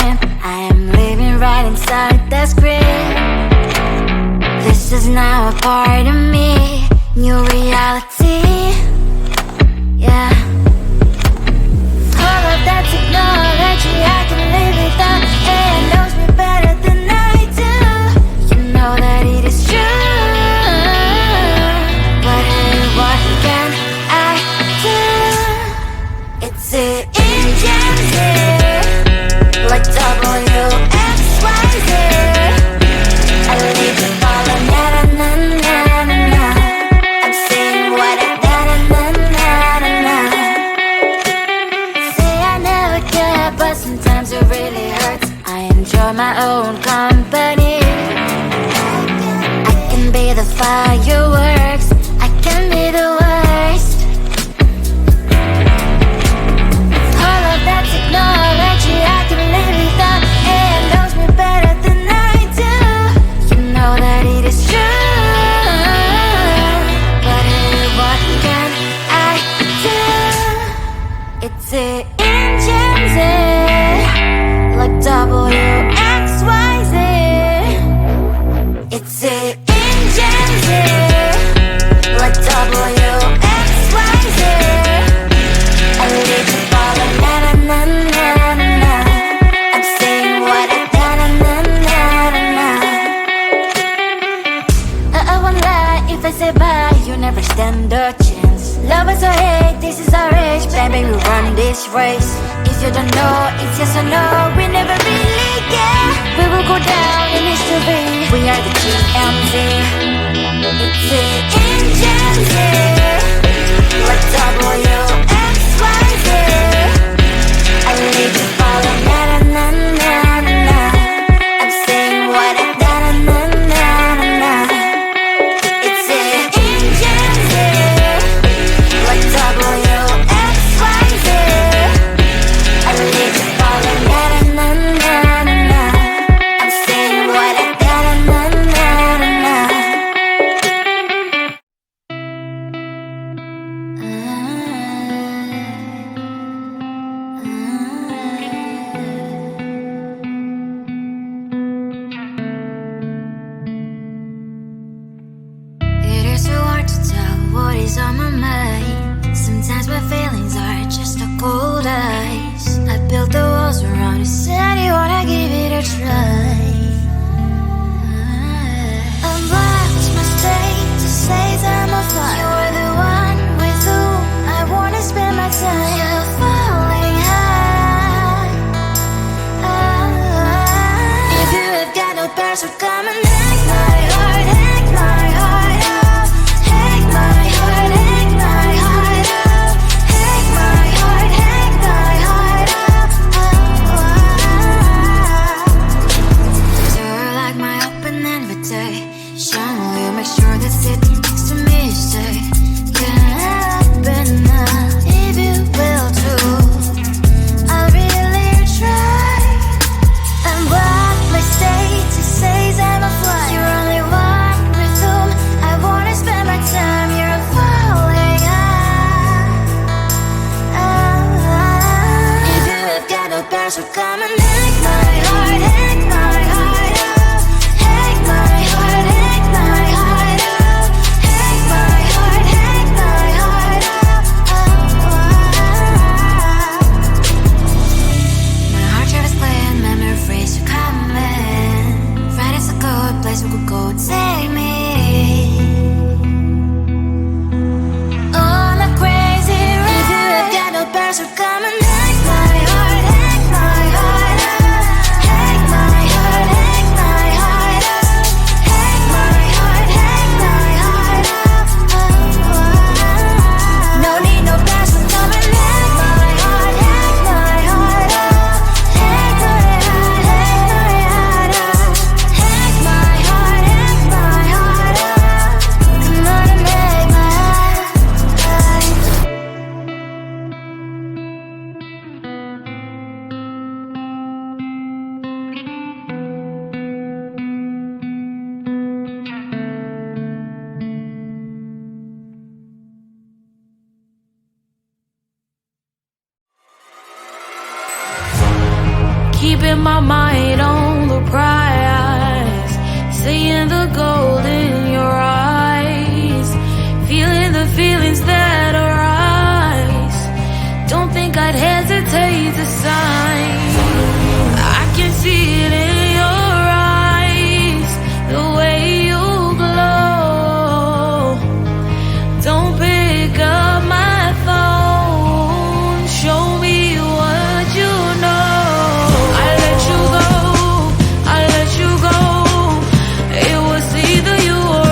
am. I am living right inside the script. This is now a part of me, new reality. Yeah. All of that technology, I can live without. It knows me better than I do. You know that it is true. But hey, what can I do? It's the engines here, like W-X-Y-Z. I leave you falling, na-na-na-na-na-na. I'm saying what I na-na-na-na-na. Say I never care, but sometimes it really hurts. I enjoy my own company. I can be the fireworks, I can be the worst. All of that technology, I can live without. It knows me better than I do. You know that it is true. But hey, what can I do? It's the engines, like W-X-Y-Z. It's the engines, like W-X-Y-Z. I leave you falling, na-na-na-na-na-na. I'm saying what I na-na-na-na-na. I won't lie if I say bye, you never stand a chance. Love us or hate, this is our age. Baby, we run this race. If you don't know, it's yes or no. We never really care. We will go down in history. We are the TMZ. It's the engines, like W-X-Y-Z. I leave you falling, na-na-na-na-na. I'm saying what I na-na-na-na-na. It's the engines, like W-X-Y-Z. I leave you falling, na-na-na-na-na. I'm saying what I na-na-na-na-na. It is so hard to tell what is on my mind. Sometimes my feelings are just a cold ice. I built the walls around you, said you wanna give it a try. I'm lost, my state to say I'm a fly. You're the one with whom I wanna spend my time. You're falling high. If you have got no password, come and hack my heart, hack my heart up. Hack my heart, hack my heart up. Hack my heart, hack my heart up. You're like my open invitation. Will you make sure that sitting next to me you stay? Can't open up if you will too. I'll really try. And what my state to say I'm a fly. You're only one with whom I wanna spend my time. You're falling high. If you have got no password, come and hack my heart, hack my heart up. Hack my heart, hack my heart up. Hack my heart, hack my heart up. My heart travels playing memories are coming. Friday's a good place we could go, take me on a crazy ride. If you have got no password, come and hack my heart, hack my heart up. my mind on the prize, seeing the gold in your eyes, feeling the feelings that arise. Don't think I'd hesitate to sign. I can see it in your eyes, the way you glow. Don't pick up my phone, show me what you know. I let you go, I let you go. It was either you or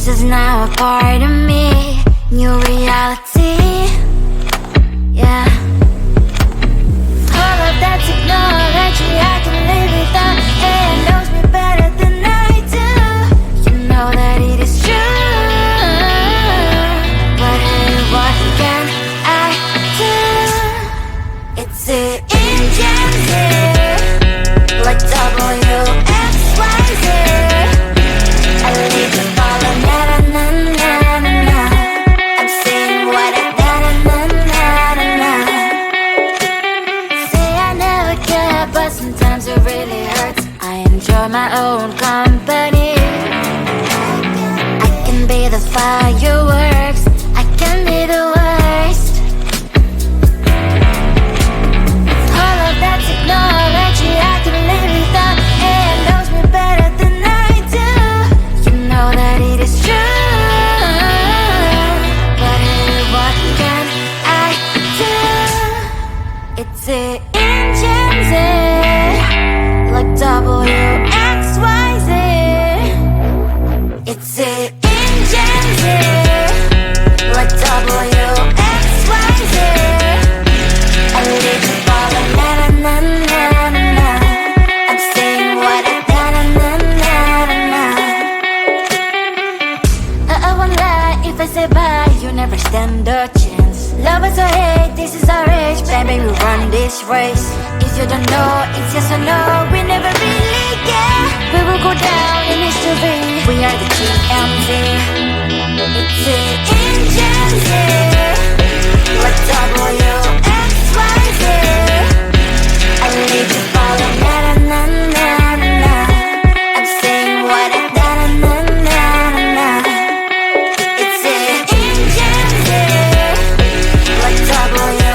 is now a part of me. New reality, yeah. All of that technology I can live without. It knows me better than I do. You know that it is true. But hey, what can I do? It's the engines here, like WXYZ. I leave you falling, na-na-na-na-na. I'm saying what I na-na-na-na-na. Say I never care, but sometimes it really hurts. I enjoy my own company. I can be the fireworks, I can be the worst. All of that technology I can live without. It knows me better than I do. You know that it is true. But hey, what can I do? It's the engines, like WXYZ. It's the engines, like WXYZ. I leave you falling, na-na-na-na-na. I'm saying what I na-na-na-na-na. I won't lie if I say bye, you never stand a chance. Love us or hate, this is our age. Baby, we run this race. If you don't know, it's yes or no. We never really get. We will go down in history. We are the GMZ. It's the engines here, like WXYZ. I leave you falling, na-na-na-na-na. I'm saying what I na-na-na-na-na. It's the engines here, like WXYZ.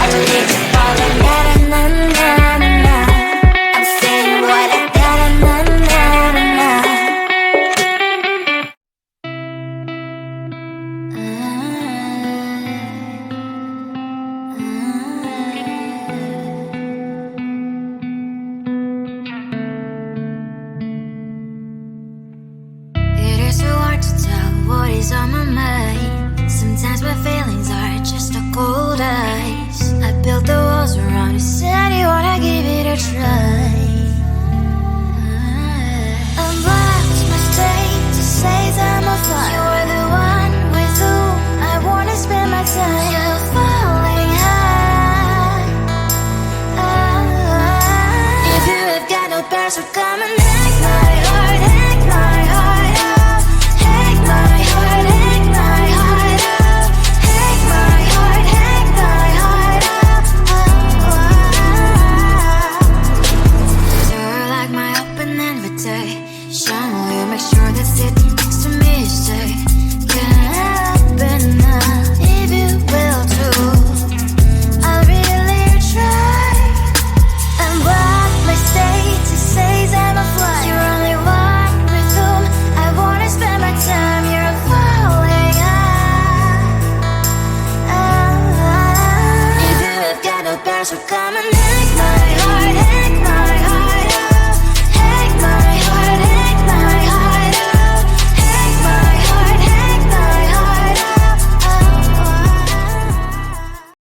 I leave you falling, na-na-na-na-na. I'm saying what I na-na-na-na-na. It is so hard to tell what is on my mind. Sometimes my feelings are just a cold ice. I built the walls around you, said you wanna give it a try. I'm lost, my state to say I'm a fly. You're the one with whom I wanna spend my time. You're falling high. If you have got no parents, so come and hack my heart, hack my heart out. Hack my heart, hack my heart out. Hack my heart, hack my heart out. You're like my open invitation. Will you make sure that sitting next to me is safe? Can't help it now, if you will too. I'll really try. And what my state to say I'm a fly. You're only one with whom I wanna spend my time. You're falling high. If you have got no parents, so come and hack my